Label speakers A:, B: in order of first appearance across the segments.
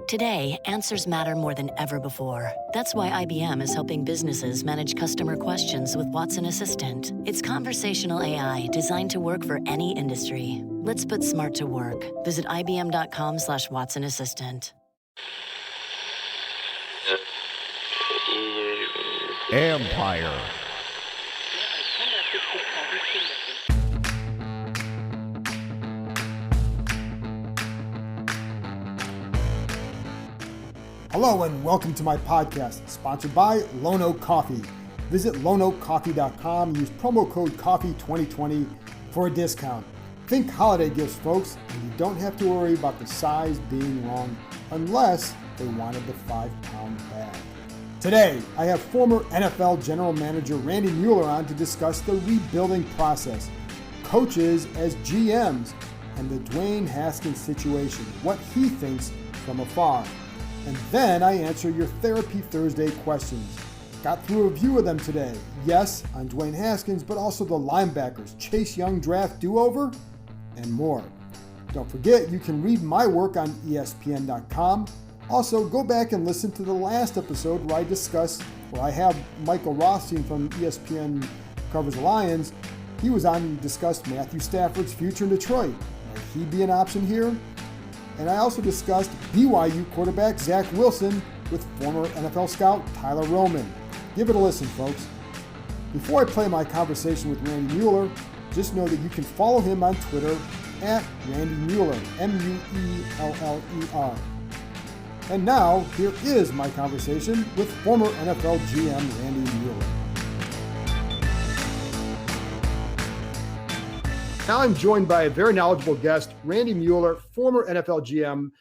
A: Today, answers matter more than ever before. That's why IBM is helping businesses manage customer questions with Watson Assistant. It's conversational AI designed to work for any industry. Let's put smart to work. Visit IBM.com/Watson Assistant.
B: Empire.
C: Hello and welcome to my podcast, sponsored by Lone Oak Coffee. Visit loneoakcoffee.com, use promo code COFFEE2020 for a discount. Think holiday gifts, folks, and you don't have to worry about the size being wrong unless they wanted the 5-pound bag. Today, I have former NFL General Manager Randy Mueller on to discuss the rebuilding process, coaches as GMs, and the Dwayne Haskins situation, what he thinks from afar. And then I answer your Therapy Thursday questions. Got through a few of them today. Yes, on Dwayne Haskins, but also the linebackers, Chase Young draft do-over, and more. Don't forget, you can read my work on ESPN.com. Also, go back and listen to the last episode where I have Michael Rothstein from ESPN covers the Lions. He was on and discussed Matthew Stafford's future in Detroit. Might he be an option here? And I also discussed BYU quarterback Zach Wilson with former NFL scout Tyler Roman. Give it a listen, folks. Before I play my conversation with Randy Mueller, just know that you can follow him on Twitter at Randy Mueller, Mueller. And now, here is my conversation with former NFL GM Randy Mueller. Now I'm joined by a very knowledgeable guest, Randy Mueller, former NFL GM,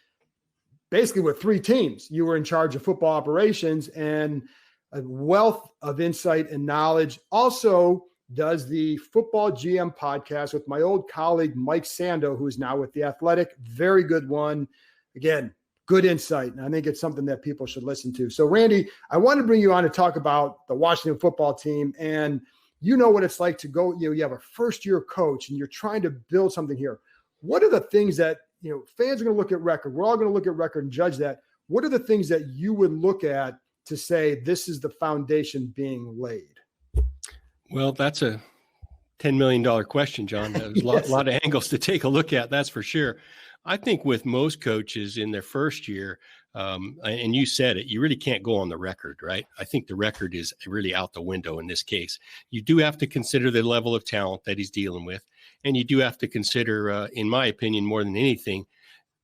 C: basically with 3 teams. You were in charge of football operations and a wealth of insight and knowledge. Also does the Football GM podcast with my old colleague, Mike Sando, who is now with The Athletic. Very good one. Again, good insight. And I think it's something that people should listen to. So Randy, I want to bring you on to talk about the Washington football team. And you know what it's like to go, you have a first-year coach and you're trying to build something here. What are the things that, fans are going to look at record? We're all going to look at record and judge that. What are the things that you would look at to say this is the foundation being laid?
D: Well, that's a $10 million question, John. There's a lot of angles to take a look at, that's for sure. I think with most coaches in their first year, and you said it, you really can't go on the record, right? I think the record is really out the window in this case. You do have to consider the level of talent that he's dealing with. And you do have to consider, in my opinion, more than anything,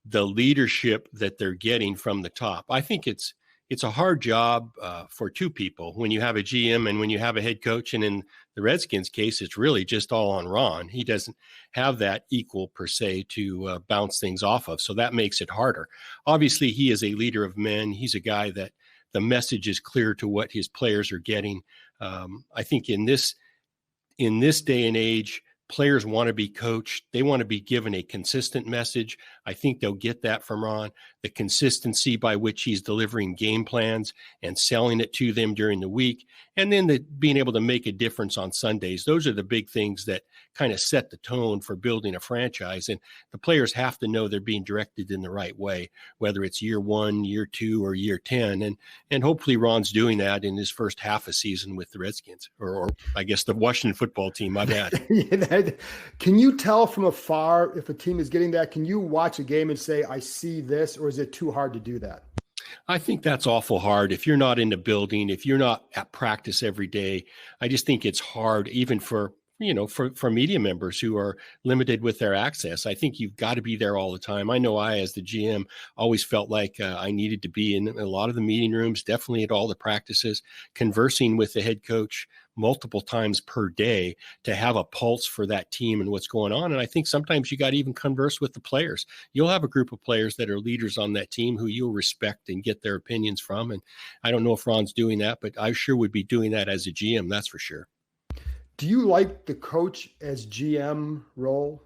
D: the leadership that they're getting from the top. I think it's a hard job for 2 people when you have a GM and when you have a head coach. And in the Redskins case, it's really just all on Ron. He doesn't have that equal per se to bounce things off of. So that makes it harder. Obviously, he is a leader of men. He's a guy that the message is clear to what his players are getting. I think in this day and age, players want to be coached. They want to be given a consistent message. I think they'll get that from Ron. The consistency by which he's delivering game plans and selling it to them during the week, and then being able to make a difference on Sundays. Those are the big things that kind of set the tone for building a franchise. And the players have to know they're being directed in the right way, whether it's year 1, year 2, or year 10. And hopefully Ron's doing that in his first half a season with the Redskins, or I guess the Washington football team, my bad.
C: Can you tell from afar if a team is getting that? Can you watch a game and say, I see this, or is it too hard to do that?
D: I think that's awful hard. If you're not in the building, if you're not at practice every day, I just think it's hard even for media members who are limited with their access. I think you've got to be there all the time. I know I, as the GM, always felt like I needed to be in a lot of the meeting rooms, definitely at all the practices, conversing with the head coach multiple times per day to have a pulse for that team and what's going on. And I think sometimes you got to even converse with the players. You'll have a group of players that are leaders on that team who you'll respect and get their opinions from. And I don't know if Ron's doing that, but I sure would be doing that as a GM, that's for sure.
C: Do you like the coach as GM role?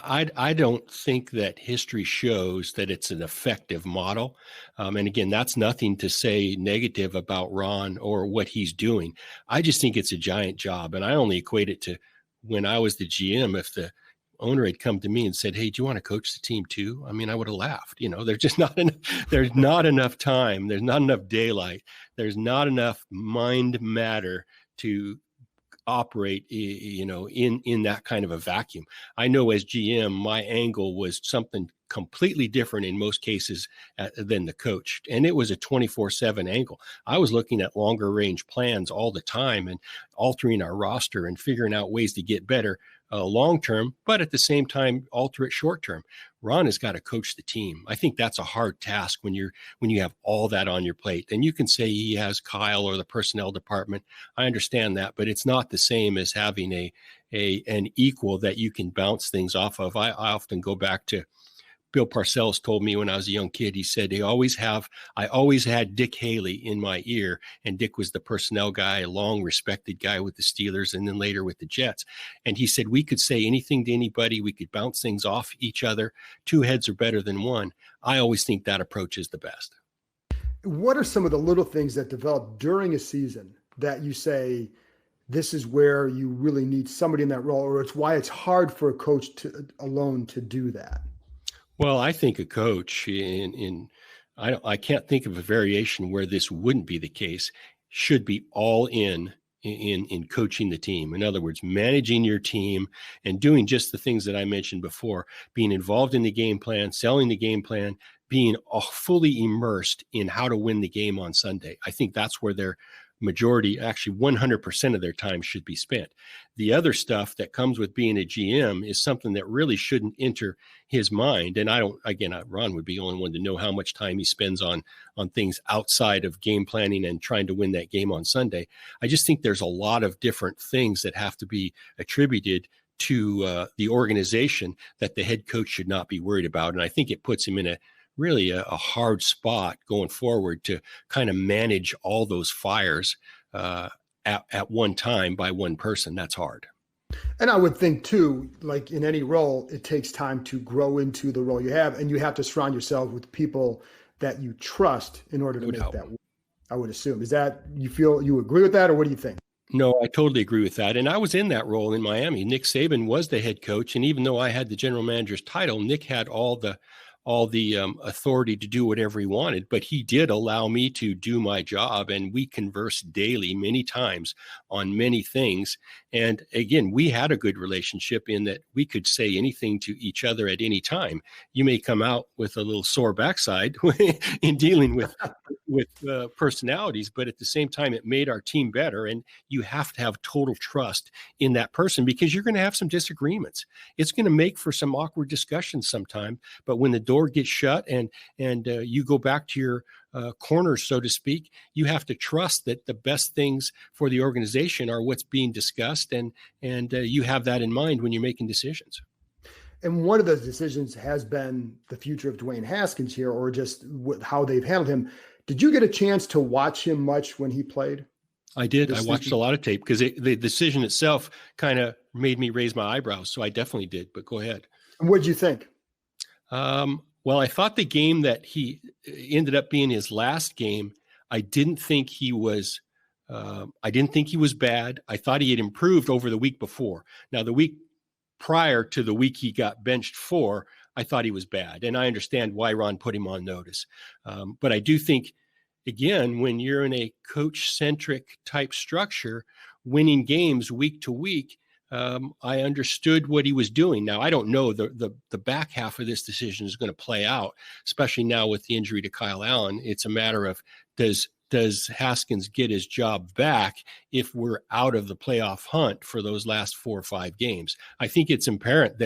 D: I don't think that history shows that it's an effective model. And again, that's nothing to say negative about Ron or what he's doing. I just think it's a giant job. And I only equate it to when I was the GM, if the owner had come to me and said, "Hey, do you want to coach the team too?" I mean, I would have laughed. There's just not enough, there's not enough time. There's not enough daylight. There's not enough mind matter to operate, in that kind of a vacuum. I know as GM, my angle was something completely different in most cases than the coach. And it was a 24/7 angle. I was looking at longer range plans all the time and altering our roster and figuring out ways to get better long-term, but at the same time, alter it short-term. Ron has got to coach the team. I think that's a hard task when you have all that on your plate. And you can say he has Kyle or the personnel department. I understand that, but it's not the same as having an equal that you can bounce things off of. I often go back to Bill Parcells told me when I was a young kid. He said, I always had Dick Haley in my ear, and Dick was the personnel guy, a long respected guy with the Steelers and then later with the Jets. And he said, we could say anything to anybody. We could bounce things off each other. Two heads are better than one. I always think that approach is the best.
C: What are some of the little things that develop during a season that you say, this is where you really need somebody in that role, or it's why it's hard for a coach alone to do that?
D: Well, I think a coach I can't think of a variation where this wouldn't be the case, should be all in coaching the team. In other words, managing your team and doing just the things that I mentioned before, being involved in the game plan, selling the game plan, being fully immersed in how to win the game on Sunday. I think that's where their majority, actually 100% of their time should be spent. The other stuff that comes with being a GM is something that really shouldn't enter his mind. And Ron would be the only one to know how much time he spends on things outside of game planning and trying to win that game on Sunday. I just think there's a lot of different things that have to be attributed to the organization that the head coach should not be worried about. And I think it puts him in a hard spot going forward to kind of manage all those fires at one time by one person. That's hard.
C: And I would think too, like in any role, it takes time to grow into the role you have, and you have to surround yourself with people that you trust in order to make that work, I would assume. Is that, you agree with that, or what do you think?
D: No, I totally agree with that. And I was in that role in Miami. Nick Saban was the head coach. And even though I had the general manager's title, Nick had all the authority to do whatever he wanted, but he did allow me to do my job. And we conversed daily, many times on many things. And again, we had a good relationship in that we could say anything to each other at any time. You may come out with a little sore backside in dealing with personalities, but at the same time, it made our team better. And you have to have total trust in that person, because you're going to have some disagreements. It's going to make for some awkward discussions sometime. But when the door gets shut and you go back to your corner, so to speak, you have to trust that the best things for the organization are what's being discussed, and you have that in mind when you're making decisions.
C: And one of those decisions has been the future of Dwayne Haskins here, or just how they've handled him. Did you get a chance to watch him much when he played?
D: I did. I watched a lot of tape because the decision itself kind of made me raise my eyebrows. So I definitely did. But go ahead.
C: And what did you think?
D: Well, I thought the game that he ended up being his last game, I didn't think he was bad. I thought he had improved over the week before. Now, the week prior to the week he got benched for, I thought he was bad. And I understand why Ron put him on notice. But I do think, again, when you're in a coach-centric type structure, winning games week to week, I understood what he was doing. Now, I don't know the back half of this decision is going to play out, especially now with the injury to Kyle Allen. It's a matter of does Haskins get his job back if we're out of the playoff hunt for those last 4 or 5 games? I think it's imperative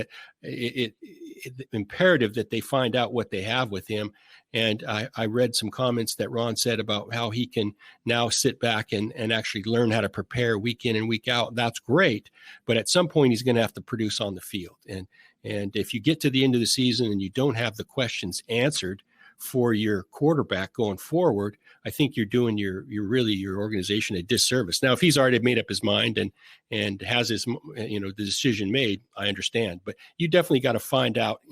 D: that they find out what they have with him. And I read some comments that Ron said about how he can now sit back and actually learn how to prepare week in and week out. That's great. But at some point, he's going to have to produce on the field. And if you get to the end of the season and you don't have the questions answered for your quarterback going forward, I think you're doing your organization a disservice. Now, if he's already made up his mind and has his, the decision made, I understand. But you definitely got to find out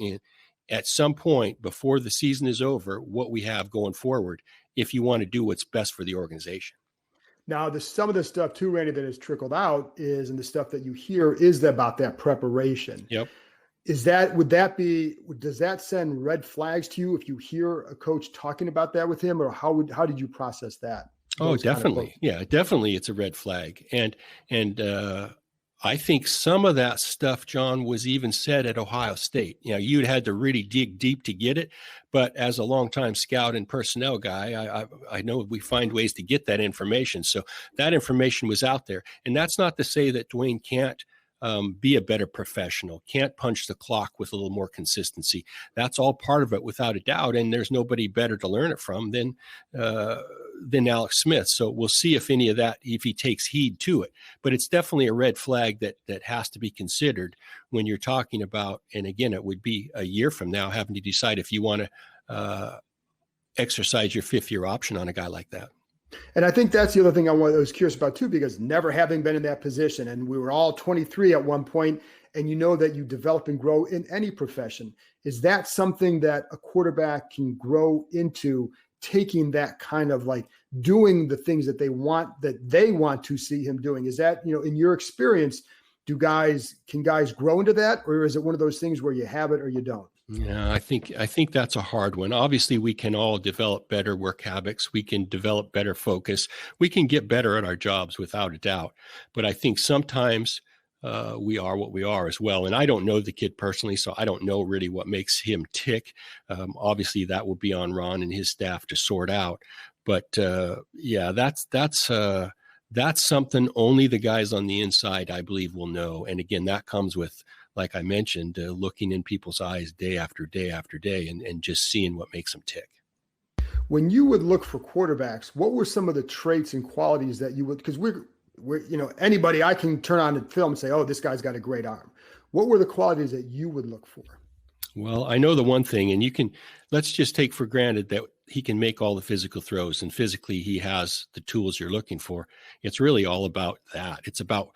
D: at some point before the season is over what we have going forward if you want to do what's best for the organization.
C: Now, some of the stuff too, Randy, that has trickled out and the stuff that you hear is about that preparation.
D: Yep.
C: does that send red flags to you if you hear a coach talking about that with him, or how did you process that?
D: Oh, definitely. Yeah, definitely. It's a red flag. And I think some of that stuff, John, was even said at Ohio State. You'd had to really dig deep to get it. But as a longtime scout and personnel guy, I know we find ways to get that information. So that information was out there. And that's not to say that Dwayne can't be a better professional, can't punch the clock with a little more consistency. That's all part of it without a doubt. And there's nobody better to learn it from than Alex Smith. So we'll see if any of that, if he takes heed to it. But it's definitely a red flag that has to be considered when you're talking about, and again, it would be a year from now having to decide if you want to exercise your 5th-year option on a guy like that.
C: And I think that's the other thing I was curious about too, because never having been in that position, and we were all 23 at one point, and you know that you develop and grow in any profession. Is that something that a quarterback can grow into, taking that kind of like doing the things that they want to see him doing? Is that, in your experience, can guys grow into that, or is it one of those things where you have it or you don't?
D: Yeah, I think that's a hard one. Obviously, we can all develop better work habits. We can develop better focus. We can get better at our jobs without a doubt. But I think sometimes we are what we are as well. And I don't know the kid personally, so I don't know really what makes him tick. Obviously, that will be on Ron and his staff to sort out. But yeah, that's something only the guys on the inside, I believe, will know. And again, that comes with, like I mentioned, looking in people's eyes day after day after day and just seeing what makes them tick.
C: When you would look for quarterbacks, what were some of the traits and qualities that you would, because we're anybody, I can turn on the film and say, oh, this guy's got a great arm. What were the qualities that you would look for?
D: Well, I know the one thing, and let's just take for granted that he can make all the physical throws, and physically he has the tools you're looking for. It's really all about that. It's about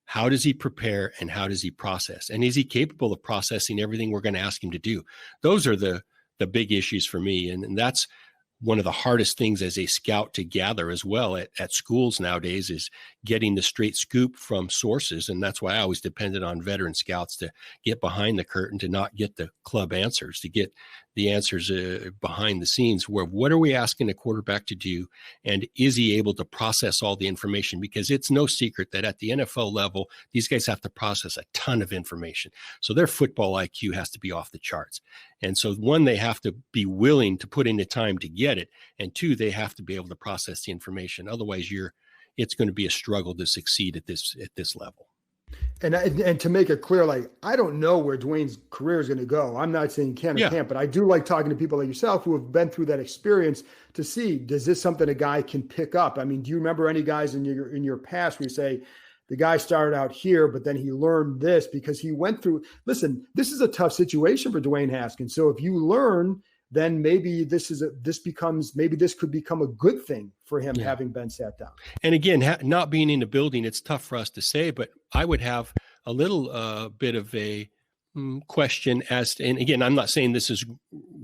D: how does he prepare and how does he process? And is he capable of processing everything we're going to ask him to do? Those are the big issues for me. And that's one of the hardest things as a scout to gather as well at schools nowadays, is getting the straight scoop from sources. And that's why I always depended on veteran scouts to get behind the curtain, to not get the club answers, to get the answers behind the scenes, where what are we asking a quarterback to do? And is he able to process all the information? Because it's no secret that at the NFL level, these guys have to process a ton of information. So their football IQ has to be off the charts. And so one, they have to be willing to put in the time to get it. And two, they have to be able to process the information. Otherwise, it's going to be a struggle to succeed at this level.
C: And to make it clear, like, I don't know where Dwayne's career is going to go. I'm not saying can or can't, but I do like talking to people like yourself who have been through that experience to see, does this something a guy can pick up? I mean, do you remember any guys in your past where you say, the guy started out here, but then he learned this because he went through, listen, this is a tough situation for Dwayne Haskins. So if you learn, then maybe this could become a good thing for him, having been sat down.
D: And again, not being in the building, it's tough for us to say, but I would have a little bit of a question as to, and again, I'm not saying this is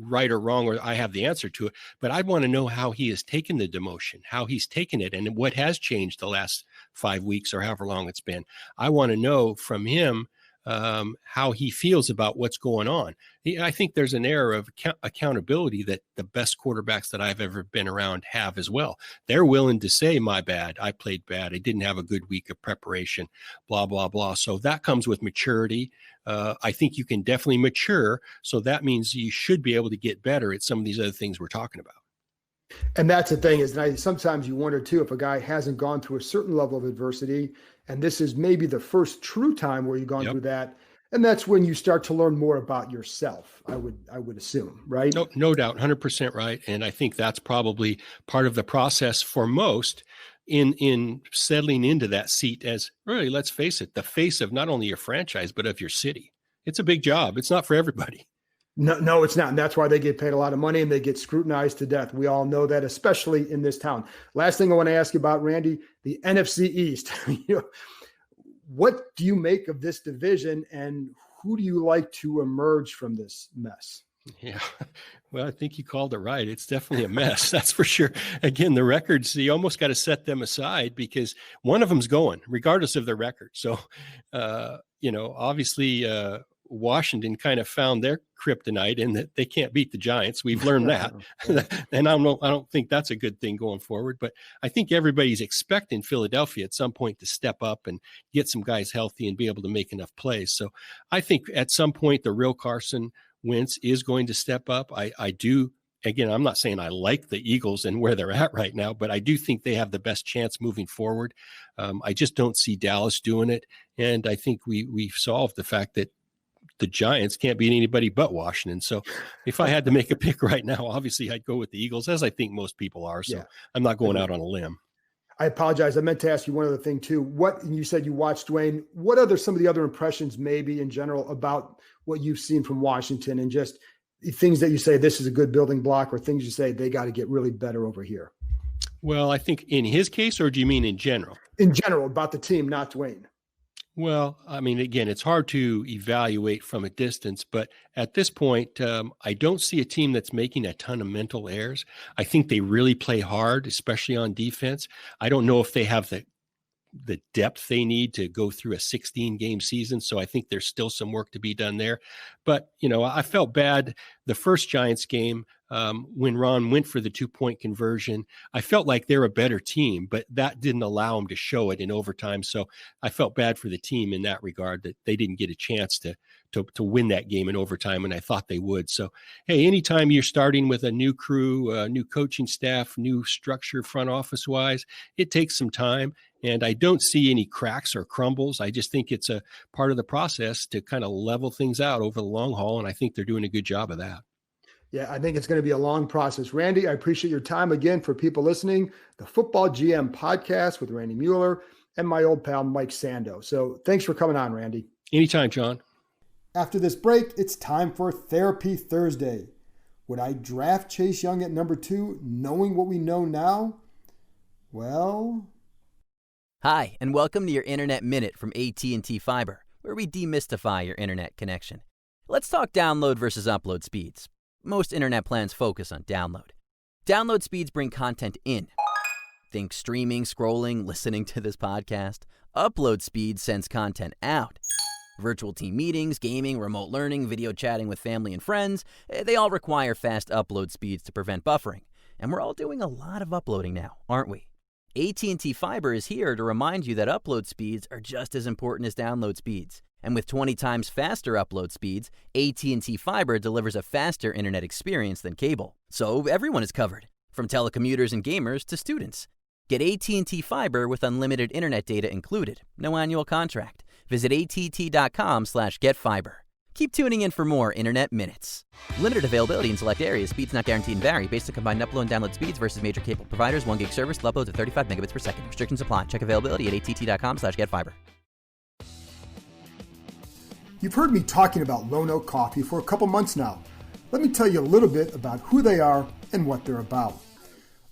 D: right or wrong, or I have the answer to it, but I'd want to know how he has taken the demotion, how he's taken it, and what has changed the last 5 weeks or however long it's been. I want to know from him how he feels about what's going on. I think there's an air of accountability that the best quarterbacks that I've ever been around have as well. They're willing to say, my bad, I played bad, I didn't have a good week of preparation, blah, blah, blah. So that comes with maturity. I think you can definitely mature. So that means you should be able to get better at some of these other things we're talking about.
C: And that's the thing, is sometimes you wonder too, if a guy hasn't gone through a certain level of adversity, and this is maybe the first true time where you've gone through that. And that's when you start to learn more about yourself, I would assume, right?
D: No doubt, 100% right. And I think that's probably part of the process for most in settling into that seat as, really, let's face it, the face of not only your franchise, but of your city. It's a big job. It's not for everybody.
C: No, it's not. And that's why they get paid a lot of money and they get scrutinized to death. We all know that, especially in this town. Last thing I want to ask you about, Randy, the NFC East. What do you make of this division, and who do you like to emerge from this mess?
D: Yeah, well, I think you called it right. It's definitely a mess. That's for sure. Again, the records, you almost got to set them aside because one of them's going, regardless of their record. So, obviously, Washington kind of found their kryptonite in that they can't beat the Giants. We've learned that. And I don't think that's a good thing going forward, but I think everybody's expecting Philadelphia at some point to step up and get some guys healthy and be able to make enough plays. So I think at some point the real Carson Wentz is going to step up. I do. Again, I'm not saying I like the Eagles and where they're at right now, but I do think they have the best chance moving forward. I just don't see Dallas doing it. And I think we've solved the fact that the Giants can't beat anybody but Washington. So if I had to make a pick right now, obviously I'd go with the Eagles, as I think most people are. So I'm not going out on a limb.
C: I apologize. I meant to ask you one other thing too. You said you watched Dwayne. What are some of the other impressions maybe in general about what you've seen from Washington, and just things that you say this is a good building block, or things you say they got to get really better over here?
D: Well, I think in his case, or do you mean in general?
C: In general, about the team, not Dwayne.
D: Well, I mean, again, it's hard to evaluate from a distance, but at this point, I don't see a team that's making a ton of mental errors. I think they really play hard, especially on defense. I don't know if they have the depth they need to go through a 16-game season. So I think there's still some work to be done there. But, I felt bad the first Giants game when Ron went for the 2-point conversion. I felt like they're a better team, but that didn't allow them to show it in overtime. So I felt bad for the team in that regard, that they didn't get a chance to win that game in overtime, and I thought they would. So, hey, anytime you're starting with a new crew, new coaching staff, new structure front office-wise, it takes some time. And I don't see any cracks or crumbles. I just think it's a part of the process to kind of level things out over the long haul, and I think they're doing a good job of that.
C: Yeah, I think it's going to be a long process. Randy, I appreciate your time again. For people listening, the Football GM podcast with Randy Mueller and my old pal Mike Sando. So thanks for coming on, Randy.
D: Anytime, John.
C: After this break, it's time for Therapy Thursday. Would I draft Chase Young at number 2, knowing what we know now? Well...
E: Hi, and welcome to your Internet Minute from AT&T Fiber, where we demystify your internet connection. Let's talk download versus upload speeds. Most internet plans focus on download. Download speeds bring content in. Think streaming, scrolling, listening to this podcast. Upload speed sends content out. Virtual team meetings, gaming, remote learning, video chatting with family and friends, they all require fast upload speeds to prevent buffering. And we're all doing a lot of uploading now, aren't we? AT&T Fiber is here to remind you that upload speeds are just as important as download speeds. And with 20 times faster upload speeds, AT&T Fiber delivers a faster internet experience than cable. So everyone is covered, from telecommuters and gamers to students. Get AT&T Fiber with unlimited internet data included. No annual contract. Visit att.com/getfiber. Keep tuning in for more Internet Minutes. Limited availability in select areas. Speeds not guaranteed and vary based on combined upload and download speeds versus major cable providers. 1 gig service will upload to 35 megabits per second. Restrictions apply. Check availability at att.com/getfiber.
C: You've heard me talking about Lono Coffee for a couple months now. Let me tell you a little bit about who they are and what they're about.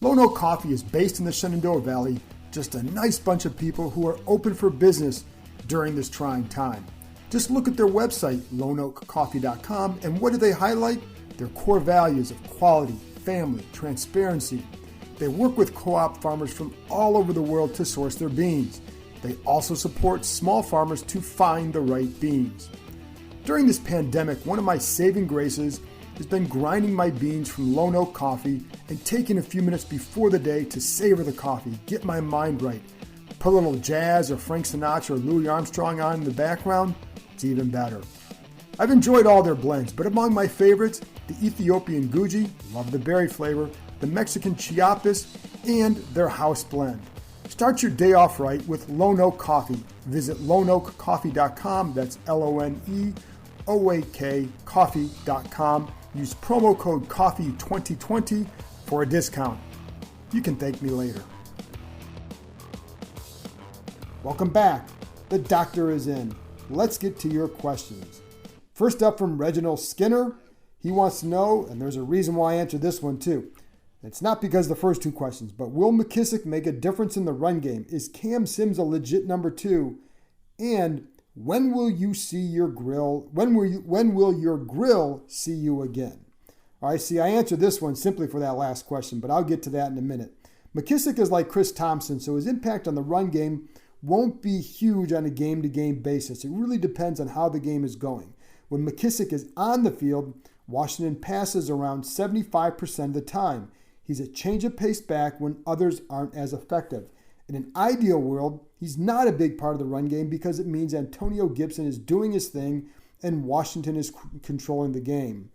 C: Lono Coffee is based in the Shenandoah Valley, just a nice bunch of people who are open for business during this trying time. Just look at their website, loneoakcoffee.com, and what do they highlight? Their core values of quality, family, transparency. They work with co-op farmers from all over the world to source their beans. They also support small farmers to find the right beans. During this pandemic, one of my saving graces has been grinding my beans from Lono Coffee and taking a few minutes before the day to savor the coffee, get my mind right. Put a little jazz or Frank Sinatra or Louis Armstrong on in the background, it's even better. I've enjoyed all their blends, but among my favorites, the Ethiopian Guji, love the berry flavor, the Mexican Chiapas, and their house blend. Start your day off right with Lono Coffee. Visit loneoakcoffee.com, that's LONEOAK coffee.com. Use promo code COFFEE2020 for a discount. You can thank me later. Welcome back. The doctor is in. Let's get to your questions. First up from Reginald Skinner. He wants to know, and there's a reason why I answered this one too. It's not because of the first two questions, but will McKissick make a difference in the run game? Is Cam Sims a legit number 2? And when will you see your grill? When will your grill see you again? All right, see, I answered this one simply for that last question, but I'll get to that in a minute. McKissick is like Chris Thompson, so his impact on the run game won't be huge on a game-to-game basis. It really depends on how the game is going. When McKissick is on the field, Washington passes around 75% of the time. He's a change of pace back when others aren't as effective. In an ideal world, he's not a big part of the run game because it means Antonio Gibson is doing his thing and Washington is controlling the game.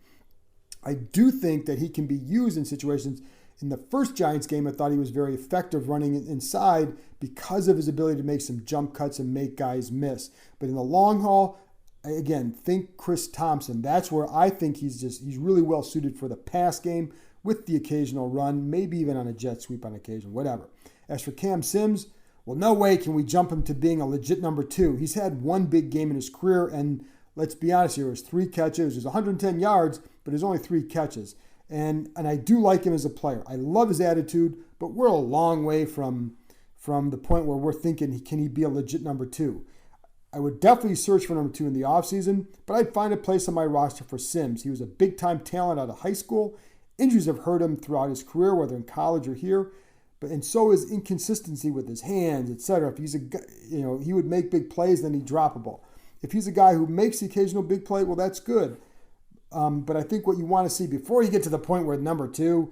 C: I do think that he can be used in situations. In the first Giants game, I thought he was very effective running inside because of his ability to make some jump cuts and make guys miss. But in the long haul, again, think Chris Thompson. That's where I think he's really well suited for the pass game with the occasional run, maybe even on a jet sweep on occasion, whatever. As for Cam Sims, well, no way can we jump him to being a legit number 2. He's had one big game in his career, and let's be honest here, it was 3 catches. It was 110 yards, but it was only 3 catches. And I do like him as a player. I love his attitude, but we're a long way from the point where we're thinking, can he be a legit number 2? I would definitely search for number 2 in the offseason, but I'd find a place on my roster for Sims. He was a big-time talent out of high school. Injuries have hurt him throughout his career, whether in college or here. And so is inconsistency with his hands, etc. If he's a guy, he would make big plays, then he'd drop a ball. If he's a guy who makes the occasional big play, well, that's good. But I think what you want to see before you get to the point where number 2,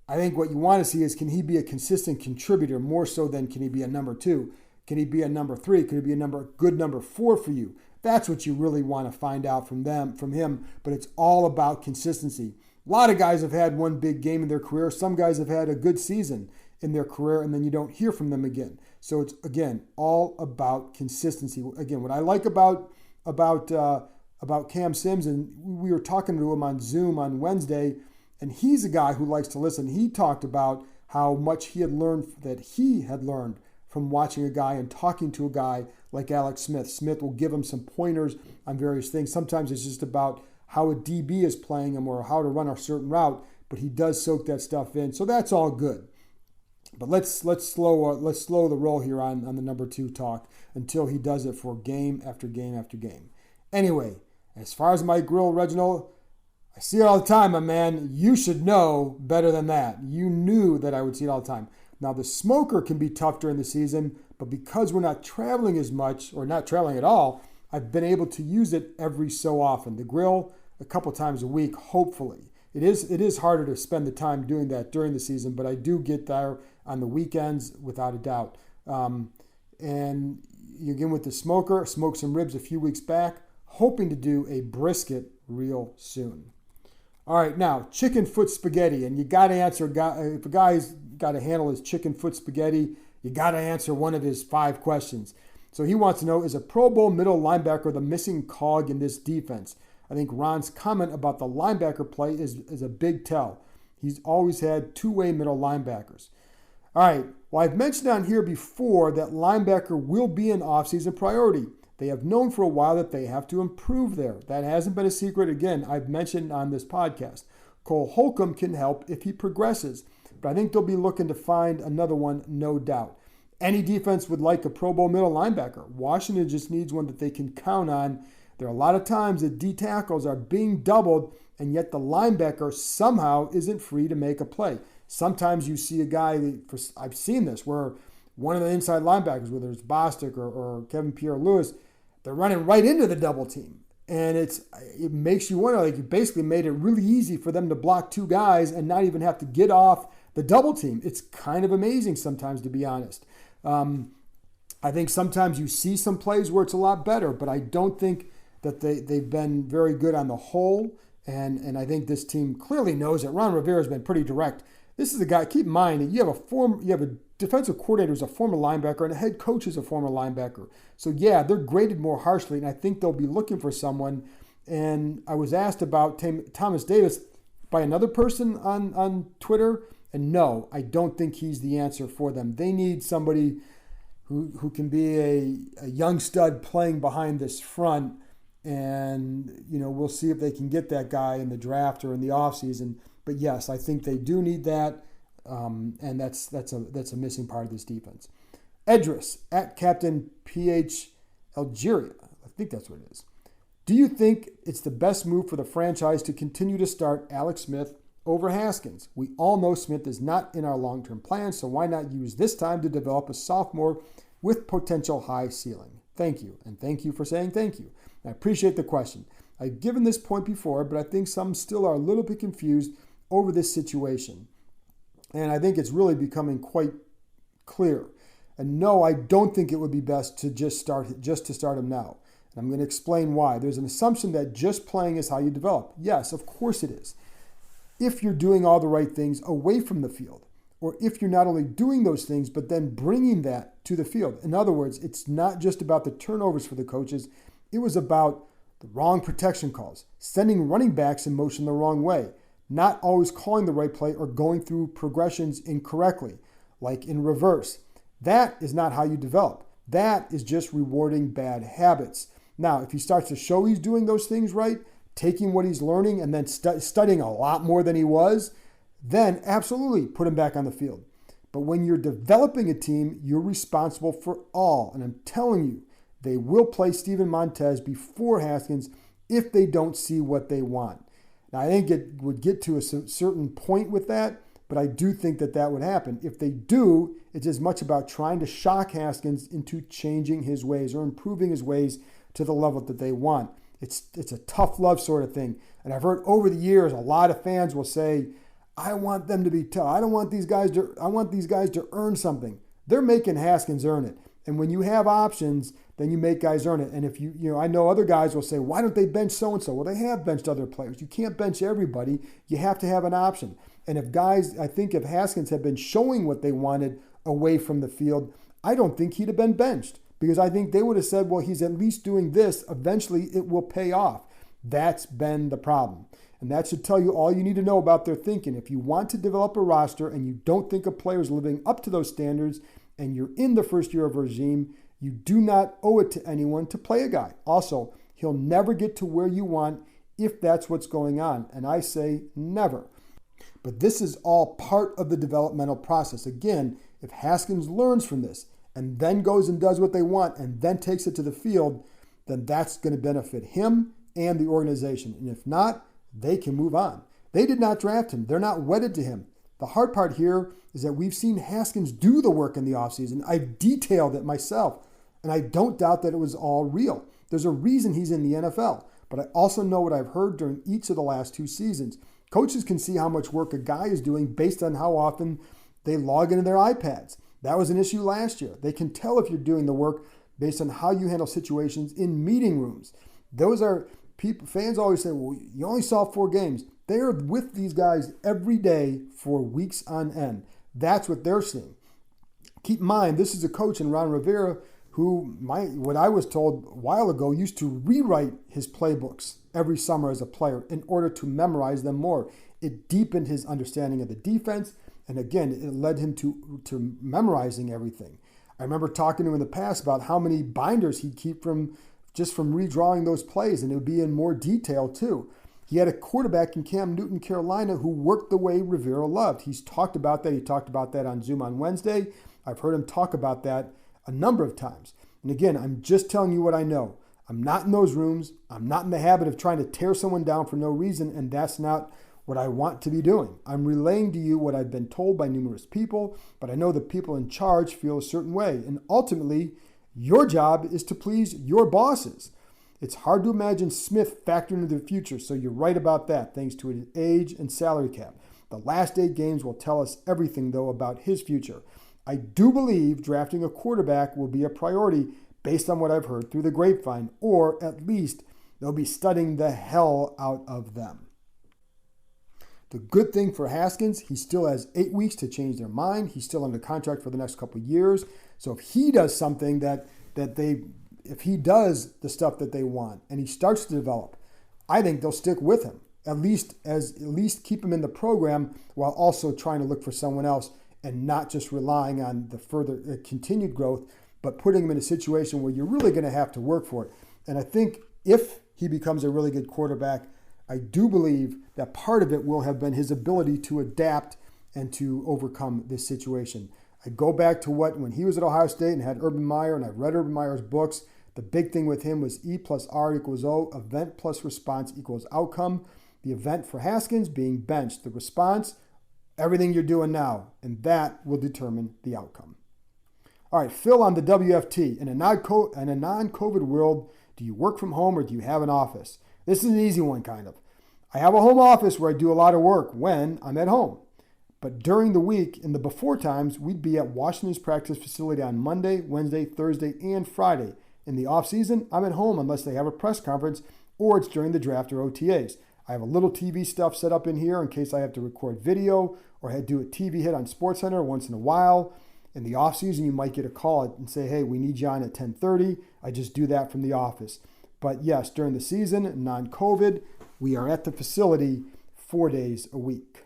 C: I think what you want to see is, can he be a consistent contributor more so than can he be a number 2? Can he be a number 3? Could he be a good number 4 for you? That's what you really want to find out from him. But it's all about consistency. A lot of guys have had one big game in their career. Some guys have had a good season in their career, and then you don't hear from them again. So it's, again, all about consistency. Again, what I like about Cam Sims, and we were talking to him on Zoom on Wednesday, and he's a guy who likes to listen. He talked about how much he had learned from watching a guy and talking to a guy like Alex Smith. Smith will give him some pointers on various things. Sometimes it's just about how a DB is playing him or how to run a certain route, but he does soak that stuff in. So that's all good. But let's slow the roll here on the number 2 talk until he does it for game after game after game. Anyway, as far as Mike Grill, Reginald, I see it all the time, my man. You should know better than that. You knew that I would see it all the time. Now, the smoker can be tough during the season, but because we're not traveling as much or not traveling at all, I've been able to use it every so often. The grill, a couple times a week, hopefully. It is harder to spend the time doing that during the season, but I do get there on the weekends without a doubt. And again with the smoker, smoked some ribs a few weeks back, hoping to do a brisket real soon. All right, now, chicken foot spaghetti. And you got to answer, if a guy's got to handle his chicken foot spaghetti, you got to answer one of his 5 questions. So he wants to know, is a Pro Bowl middle linebacker the missing cog in this defense? I think Ron's comment about the linebacker play is a big tell. He's always had two-way middle linebackers. All right, well, I've mentioned on here before that linebacker will be an offseason priority. They have known for a while that they have to improve there. That hasn't been a secret. Again, I've mentioned on this podcast. Cole Holcomb can help if he progresses, but I think they'll be looking to find another one, no doubt. Any defense would like a Pro Bowl middle linebacker. Washington just needs one that they can count on. There are a lot of times that D tackles are being doubled, and yet the linebacker somehow isn't free to make a play. Sometimes you see a guy, I've seen this, where one of the inside linebackers, whether it's Bostic or Kevin Pierre-Louis, they're running right into the double team. And it makes you wonder, like, you basically made it really easy for them to block 2 guys and not even have to get off the double team. It's kind of amazing sometimes, to be honest. I think sometimes you see some plays where it's a lot better, but I don't think that they've been very good on the whole. And I think this team clearly knows it. Ron Rivera has been pretty direct. This is a guy, keep in mind, that you have a defensive coordinator who's a former linebacker and a head coach is a former linebacker. So yeah, they're graded more harshly, and I think they'll be looking for someone. And I was asked about Thomas Davis by another person on Twitter, and no, I don't think he's the answer for them. They need somebody who can be a young stud playing behind this front, and we'll see if they can get that guy in the draft or in the offseason. But yes, I think they do need that, and that's a missing part of this defense. Edris at Captain PH Algeria, I think that's what it is. Do you think it's the best move for the franchise to continue to start Alex Smith over Haskins? We all know Smith is not in our long-term plan, so why not use this time to develop a sophomore with potential high ceiling? Thank you, and thank you for saying thank you. I appreciate the question. I've given this point before, but I think some still are a little bit confused over this situation. And I think it's really becoming quite clear. And no, I don't think it would be best to just to start him now. And I'm going to explain why. There's an assumption that just playing is how you develop. Yes, of course it is. If you're doing all the right things away from the field, or if you're not only doing those things, but then bringing that to the field. In other words, it's not just about the turnovers for the coaches. It was about the wrong protection calls, sending running backs in motion the wrong way, not always calling the right play or going through progressions incorrectly, like in reverse. That is not how you develop. That is just rewarding bad habits. Now, if he starts to show he's doing those things right, taking what he's learning and then studying a lot more than he was, then absolutely put him back on the field. But when you're developing a team, you're responsible for all. And I'm telling you, they will play Steven Montez before Haskins if they don't see what they want. Now, I think it would get to a certain point with that, but I do think that would happen. If they do, it's as much about trying to shock Haskins into changing his ways or improving his ways to the level that they want. It's a tough love sort of thing. And I've heard over the years, a lot of fans will say, I want them to be tough. I want these guys to earn something. They're making Haskins earn it. And when you have options, then you make guys earn it. And if I know other guys will say, why don't they bench so-and-so? Well, they have benched other players. You can't bench everybody. You have to have an option. And if Haskins had been showing what they wanted away from the field, I don't think he'd have been benched, because I think they would have said, well, he's at least doing this. Eventually it will pay off. That's been the problem. And that should tell you all you need to know about their thinking. If you want to develop a roster and you don't think a player is living up to those standards and you're in the first year of a regime, you do not owe it to anyone to play a guy. Also, he'll never get to where you want if that's what's going on. And I say never. But this is all part of the developmental process. Again, if Haskins learns from this and then goes and does what they want and then takes it to the field, then that's going to benefit him and the organization. And if not, they can move on. They did not draft him. They're not wedded to him. The hard part here is that we've seen Haskins do the work in the offseason. I've detailed it myself, and I don't doubt that it was all real. There's a reason he's in the NFL, but I also know what I've heard during each of the last 2 seasons. Coaches can see how much work a guy is doing based on how often they log into their iPads. That was an issue last year. They can tell if you're doing the work based on how you handle situations in meeting rooms. Those are fans always say, well, you only saw 4 games. They're with these guys every day for weeks on end. That's what they're seeing. Keep in mind, this is a coach in Ron Rivera who, what I was told a while ago, used to rewrite his playbooks every summer as a player in order to memorize them more. It deepened his understanding of the defense, and again, it led him to memorizing everything. I remember talking to him in the past about how many binders he'd keep from redrawing those plays, and it would be in more detail too. He had a quarterback in Cam Newton, Carolina, who worked the way Rivera loved. He's talked about that. He talked about that on Zoom on Wednesday. I've heard him talk about that a number of times. And again, I'm just telling you what I know. I'm not in those rooms. I'm not in the habit of trying to tear someone down for no reason, and that's not what I want to be doing. I'm relaying to you what I've been told by numerous people, but I know the people in charge feel a certain way. And ultimately, your job is to please your bosses. It's hard to imagine Smith factoring into the future, so you're right about that, thanks to his age and salary cap. The last 8 games will tell us everything, though, about his future. I do believe drafting a quarterback will be a priority based on what I've heard through the grapevine, or at least they'll be studying the hell out of them. The good thing for Haskins, he still has 8 weeks to change their mind. He's still under contract for the next couple of years. So if he does something if he does the stuff that they want and he starts to develop, I think they'll stick with him. At least keep him in the program while also trying to look for someone else and not just relying on the further continued growth, but putting him in a situation where you're really going to have to work for it. And I think if he becomes a really good quarterback, I do believe that part of it will have been his ability to adapt and to overcome this situation. I go back to when he was at Ohio State and had Urban Meyer, and I've read Urban Meyer's books. The big thing with him was E plus R equals O, event plus response equals outcome. The event for Haskins being benched. The response, everything you're doing now, and that will determine the outcome. All right, Phil on the WFT. In a non-COVID world, do you work from home or do you have an office? This is an easy one, kind of. I have a home office where I do a lot of work when I'm at home. But during the week, in the before times, we'd be at Washington's practice facility on Monday, Wednesday, Thursday, and Friday. In the off season, I'm at home unless they have a press conference or it's during the draft or OTAs. I have a little TV stuff set up in here in case I have to record video or do a TV hit on SportsCenter once in a while. In the off season, you might get a call and say, hey, we need you on at 10:30. I just do that from the office. But yes, during the season, non-COVID, we are at the facility 4 days a week.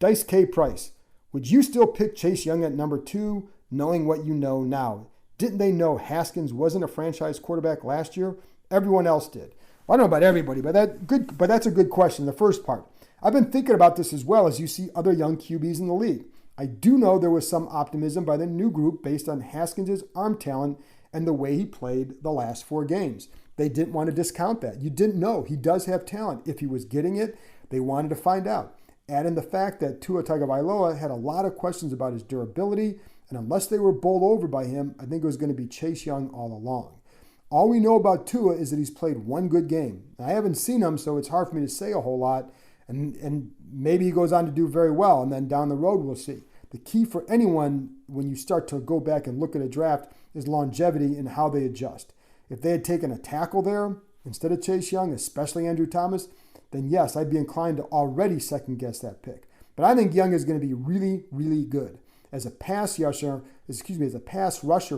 C: Dice K. Price, would you still pick Chase Young at number 2, knowing what you know now? Didn't they know Haskins wasn't a franchise quarterback last year? Everyone else did. Well, I don't know about everybody, but that's a good question, the first part. I've been thinking about this as well as you see other young QBs in the league. I do know there was some optimism by the new group based on Haskins' arm talent and the way he played the last 4 games. They didn't want to discount that. You didn't know. He does have talent. If he was getting it, they wanted to find out. Add in the fact that Tua Tagovailoa had a lot of questions about his durability, and unless they were bowled over by him, I think it was going to be Chase Young all along. All we know about Tua is that he's played one good game. I haven't seen him, so it's hard for me to say a whole lot, and maybe he goes on to do very well, and then down the road we'll see. The key for anyone when you start to go back and look at a draft is longevity and how they adjust. If they had taken a tackle there instead of Chase Young, especially Andrew Thomas, then yes, I'd be inclined to already second guess that pick. But I think Young is going to be really, really good. As a pass rusher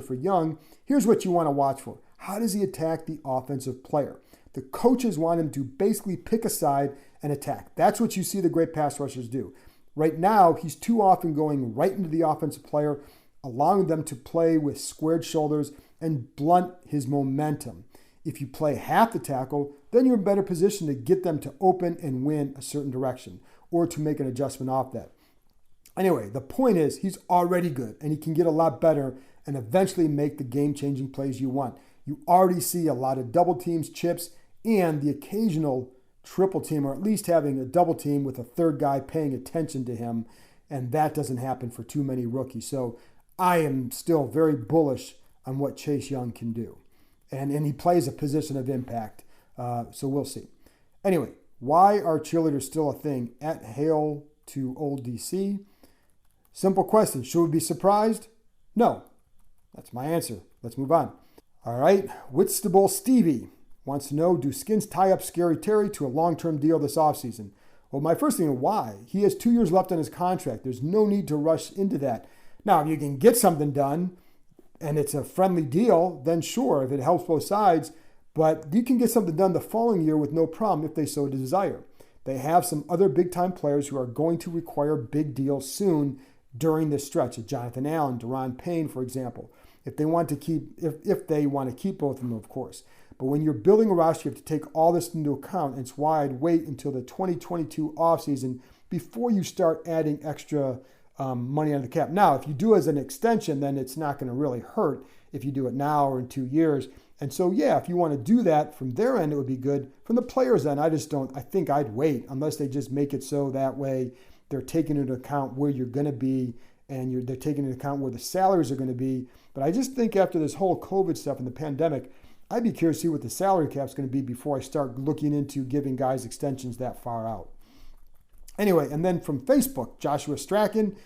C: for Young, here's what you want to watch for. How does he attack the offensive player? The coaches want him to basically pick a side and attack. That's what you see the great pass rushers do. Right now, he's too often going right into the offensive player, allowing them to play with squared shoulders and blunt his momentum. If you play half the tackle, then you're in a better position to get them to open and win a certain direction or to make an adjustment off that. Anyway, the point is he's already good and he can get a lot better and eventually make the game-changing plays you want. You already see a lot of double teams, chips, and the occasional triple team, or at least having a double team with a third guy paying attention to him, and that doesn't happen for too many rookies. So I am still very bullish on what Chase Young can do. And he plays a position of impact, so we'll see. Anyway, why are cheerleaders still a thing? At Hail to Old DC. Simple question. Should we be surprised? No. That's my answer. Let's move on. All right. Whitstable Stevie wants to know, do Skins tie up Scary Terry to a long-term deal this offseason? Well, my first thing is why? He has 2 years left on his contract. There's no need to rush into that. Now, if you can get something done and it's a friendly deal, then sure, if it helps both sides. But you can get something done the following year with no problem if they so desire. They have some other big-time players who are going to require big deals soon during this stretch. Jonathan Allen, Deron Payne, for example. If they want to keep both of them, of course. But when you're building a roster, you have to take all this into account. And it's why I'd wait until the 2022 offseason before you start adding extra money on the cap. Now, if you do as an extension, then it's not going to really hurt if you do it now or in 2 years. And so, yeah, if you want to do that from their end, it would be good. From the players' end, I think I'd wait unless they just make it so that way they're taking into account where you're going to be and they're taking into account where the salaries are going to be. But I just think after this whole COVID stuff and the pandemic, I'd be curious to see what the salary cap is going to be before I start looking into giving guys extensions that far out. Anyway, and then from Facebook, Joshua Strachan.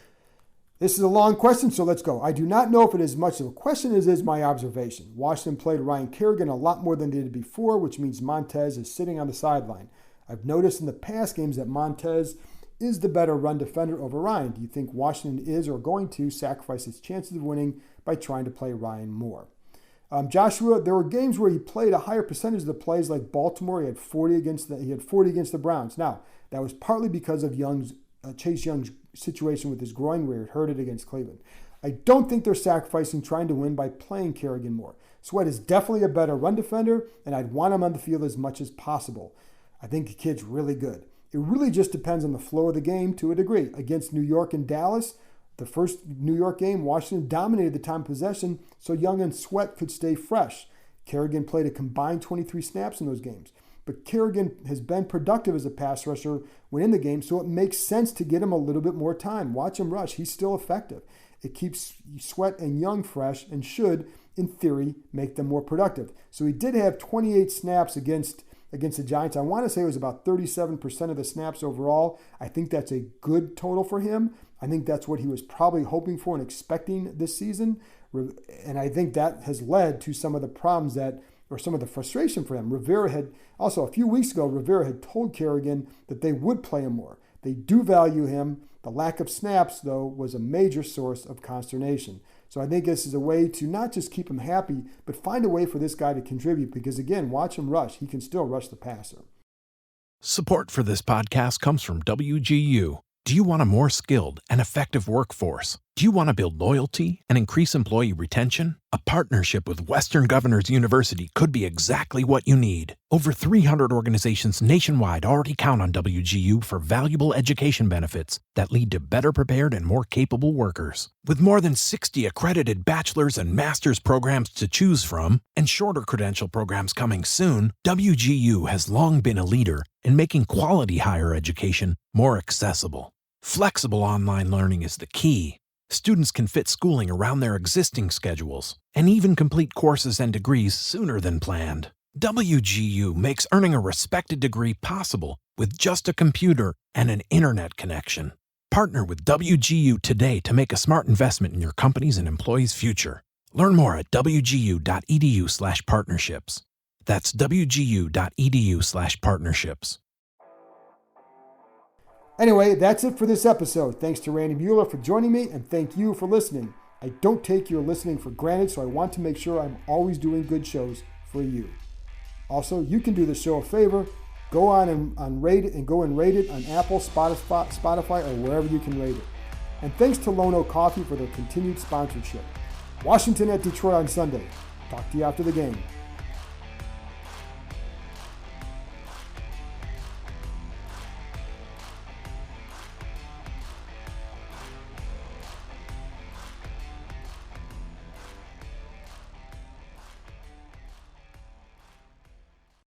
C: This is a long question, so let's go. I do not know if it is much of a question as is my observation. Washington played Ryan Kerrigan a lot more than they did before, which means Montez is sitting on the sideline. I've noticed in the past games that Montez is the better run defender over Ryan. Do you think Washington is or going to sacrifice its chances of winning by trying to play Ryan more? Joshua, there were games where he played a higher percentage of the plays, like Baltimore. He had 40 against the Browns. Now, that was partly because of Chase Young's situation with his groin where it hurt it against Cleveland. I don't think they're sacrificing trying to win by playing Kerrigan more. Sweat is definitely a better run defender, and I'd want him on the field as much as possible. I think the kid's really good. It really just depends on the flow of the game to a degree. Against New York and Dallas, the first New York game, Washington dominated the time of possession, so Young and Sweat could stay fresh. Kerrigan played a combined 23 snaps in those games. But Kerrigan has been productive as a pass rusher when in the game, so it makes sense to get him a little bit more time. Watch him rush. He's still effective. It keeps Sweat and Young fresh and should, in theory, make them more productive. So he did have 28 snaps against against the Giants. I want to say it was about 37% of the snaps overall. I think that's a good total for him. I think that's what he was probably hoping for and expecting this season. And I think that has led to some of the problems or some of the frustration for him. Rivera had also, a few weeks ago, Rivera had told Kerrigan that they would play him more. They do value him. The lack of snaps, though, was a major source of consternation. So I think this is a way to not just keep him happy, but find a way for this guy to contribute because, again, watch him rush. He can still rush the passer.
F: Support for this podcast comes from WGU. Do you want a more skilled and effective workforce? Do you want to build loyalty and increase employee retention? A partnership with Western Governors University could be exactly what you need. Over 300 organizations nationwide already count on WGU for valuable education benefits that lead to better prepared and more capable workers. With more than 60 accredited bachelor's and master's programs to choose from, and shorter credential programs coming soon, WGU has long been a leader in making quality higher education more accessible. Flexible online learning is the key. Students can fit schooling around their existing schedules and even complete courses and degrees sooner than planned. WGU makes earning a respected degree possible with just a computer and an internet connection. Partner with WGU today to make a smart investment in your company's and employees' future. Learn more at wgu.edu/partnerships. That's wgu.edu/partnerships.
C: Anyway, that's it for this episode. Thanks to Randy Mueller for joining me, and thank you for listening. I don't take your listening for granted, so I want to make sure I'm always doing good shows for you. Also, you can do the show a favor. Go on and rate it, and go and rate it on Apple, Spotify, or wherever you can rate it. And thanks to Lono Coffee for their continued sponsorship. Washington at Detroit on Sunday. Talk to you after the game.